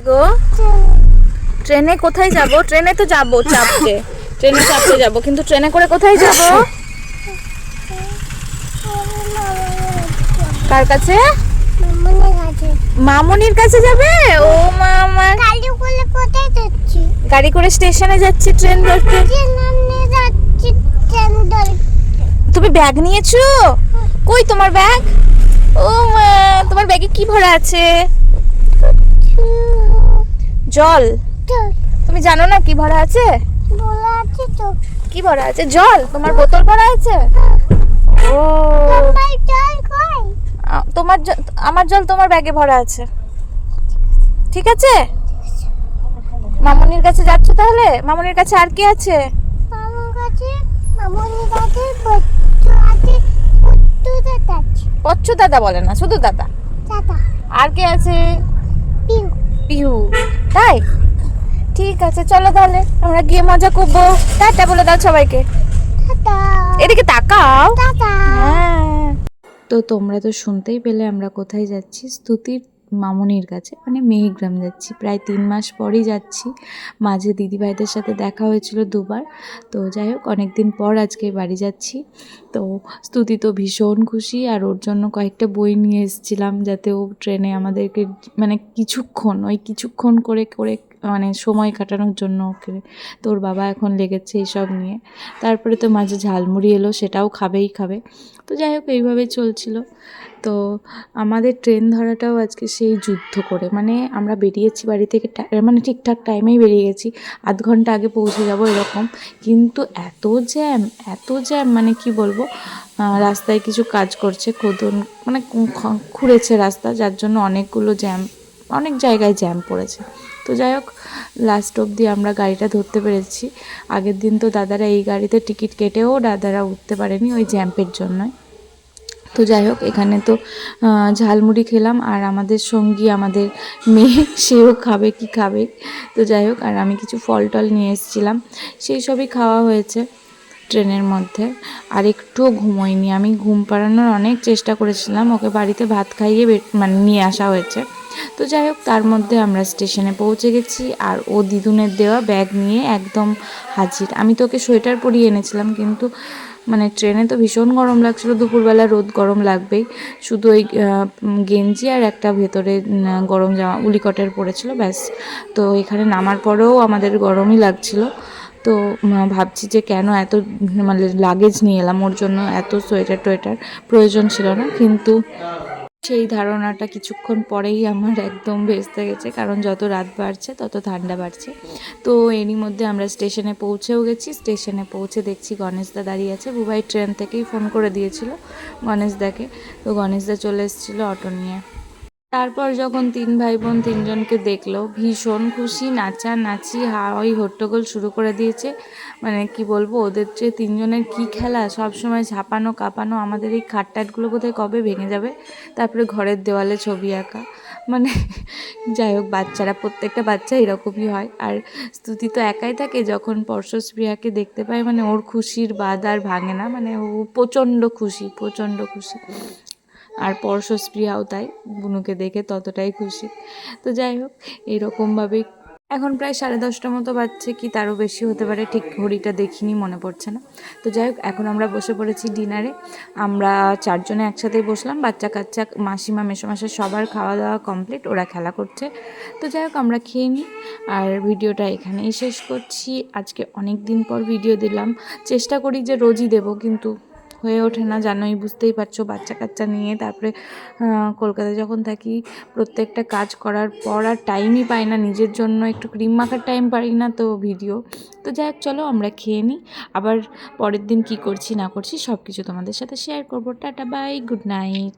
গো ট্রেনে কোথায় যাব? ট্রেনে তো যাব চাপতে, ট্রেনে চাপতে যাব, কিন্তু ট্রেনে করে কোথায় যাব? কার কাছে? মামুনির কাছে যাবে? ও মামা, গাড়ি করে স্টেশনে যাচ্ছি ট্রেন ধরতে। তুমি ব্যাগ নিয়েছো? কই তোমার ব্যাগ? ও মা, তোমার ব্যাগে কি ভরা আছে? জল? তুমি জানো না কি ভরা আছে? কি ভরা আছে? জল? তোমার বোতল ভরা আছে? ও তোমার আমার জল তোমার ব্যাগে ভরা আছে। ঠিক আছে, মামুনির কাছে যাচ্ছ তাহলে? মামুনির কাছে আর কি আছে? পচ্চু দাদা বলে না, শুধু দাদা। আর কে আছে? পিহু। তাই? ঠিক আছে, চলো তাহলে আমরা গিয়ে মজা করবো। টাটা বলে দাও সবাইকে। এদিকে তাকাও। হ্যাঁ। তো তোমরা তো শুনতেই পেলে আমরা কোথায় যাচ্ছি। স্তুতির মামুনির কাছে, মানে মেহিগ্রাম যাচ্ছি। প্রায় 3 মাস পরই যাচ্ছি। মাঝে দিদিভাইদের সাথে দেখা হয়েছিল 2বার। তো যাই হোক, অনেকদিন পর আজকে বাড়ি যাচ্ছি। তো স্তুতি তো ভীষণ খুশি, আর ওর জন্য কয়েকটা বই নিয়ে এসেছিলাম, যাতে ও ট্রেনে আমাদেরকে মানে কিছুক্ষণ করে করে মানে সময় কাটানোর জন্য ওকে। তো ওর বাবা এখন লেগেছে এইসব নিয়ে। তারপরে তো মাঝে ঝালমুড়ি এলো, সেটাও খাবে। তো যাই হোক, এইভাবে চলছিল। তো আমাদের ট্রেন ধরাটাও আজকে সেই যুদ্ধ করে, মানে আমরা বেরিয়েছি বাড়ি থেকে মানে ঠিকঠাক টাইমেই বেরিয়ে গেছি, আধ ঘন্টা আগে পৌঁছে যাব এরকম। কিন্তু এত জ্যাম মানে কি বলবো। রাস্তায় কিছু কাজ করছে, খোদন মানে খুঁড়েছে রাস্তা, যার জন্য অনেক জায়গায় জ্যাম পড়েছে। তো যাই হোক, লাস্ট অবধি আমরা গাড়িটা ধরতে পেরেছি। আগের দিন তো দাদারা এই গাড়িতে টিকিট কেটেও দাদারা উঠতে পারেনি ওই জ্যাম্পের জন্যই। তো যাই হোক, এখানে তো ঝালমুড়ি খেলাম, আর আমাদের সঙ্গী আমাদের মেয়ে, সেও খাবে কি খাবে। তো যাই হোক, আর আমি কিছু ফল টল নিয়ে এসেছিলাম, সেই সবই খাওয়া হয়েছে ট্রেনের মধ্যে। আর একটুও ঘুমোইনি আমি, ঘুম পাড়ানোর অনেক চেষ্টা করেছিলাম, ওকে বাড়িতে ভাত খাইয়ে মানে নিয়ে আসা হয়েছে। তো যাই হোক, তার মধ্যে আমরা স্টেশনে পৌঁছে গেছি, আর ও দিদুনের দেওয়া ব্যাগ নিয়ে একদম হাজির। আমি তো ওকে সোয়েটার পরিয়ে এনেছিলাম, কিন্তু মানে ট্রেনে তো ভীষণ গরম লাগছিলো, দুপুরবেলা রোদ গরম লাগবেই। শুধু ওই গেঞ্জি আর একটা ভেতরে গরম জামা উলিকটের পরেছিল, ব্যাস। তো এখানে নামার পরেও আমাদের গরমই লাগছিলো। তো ভাবছি যে কেন এত মানে লাগেজ নিয়ে এলাম, ওর জন্য এত সোয়েটার টোয়েটার প্রয়োজন ছিল না। কিন্তু সেই ধারণাটা কিছুক্ষণ পরেই আমার একদম ভেস্তে গেছে, কারণ যত রাত বাড়ছে তত ঠান্ডা বাড়ছে। তো এরই মধ্যে আমরা স্টেশনে পৌঁছেও গেছি। স্টেশনে পৌঁছে দেখছি গণেশদা দাঁড়িয়ে আছে। বুবাই ট্রেন থেকেই ফোন করে দিয়েছিল গণেশদাকে। তো গণেশদা চলে এসেছিলো অটো নিয়ে। তারপর যখন 3 ভাই বোন 3জনকে দেখলো, ভীষণ খুশি, নাচানাচি হাই হট্টগোল শুরু করে দিয়েছে। মানে কি বলবো, ওদের যে 3জনের কি খেলা, সব সময় ঝাঁপানো কাঁপানো। আমাদের এই খাটটাটগুলো বোধহয় কবে ভেঙে যাবে। তারপরে ঘরের দেওয়ালে ছবি আঁকা, মানে যাই হোক, বাচ্চারা, প্রত্যেকটা বাচ্চা এরকমই হয়। আর স্তুতি তো একাই থাকে, যখন পর্শস্পৃহাকে দেখতে পায় মানে ওর খুশির বাঁধ আর ভাঙে না, মানে ও প্রচণ্ড খুশি। আর পরশস্পৃহাও তাই, বুনুকে দেখে ততটাই খুশি। তো যাই হোক, এইরকমভাবেই এখন প্রায় 10:30 মতো বাজছে, কি তারও বেশি হতে পারে, ঠিক ঘড়িটা দেখিনি, মনে পড়ছে না। তো যাই হোক, এখন আমরা বসে পড়েছি ডিনারে। আমরা 4জনে একসাথেই বসলাম, বাচ্চা কাচ্চা মাসিমা মেসোমশাই সবার খাওয়া দাওয়া কমপ্লিট, ওরা খেলা করছে। তো যাই হোক, আমরা খেয়ে নিই, আর ভিডিওটা এখানেই শেষ করছি। আজকে অনেক দিন পর ভিডিও দিলাম, চেষ্টা করি যে রোজই দেবো, কিন্তু হয়ে ওঠে না, জানোই, বুঝতেই পারছো, বাচ্চা কাচ্চা নিয়ে। তারপরে কলকাতায় যখন থাকি, প্রত্যেকটা কাজ করার পর আর টাইমই পাই না নিজের জন্য, একটু ক্রিম মাখার টাইম পাই না, তো ভিডিও। তো যাই হোক, চলো আমরা খেয়ে নিই, আবার পরের দিন কি করছি না করছি সব কিছু তোমাদের সাথে শেয়ার করবো। টাটা, বাই, গুড নাইট।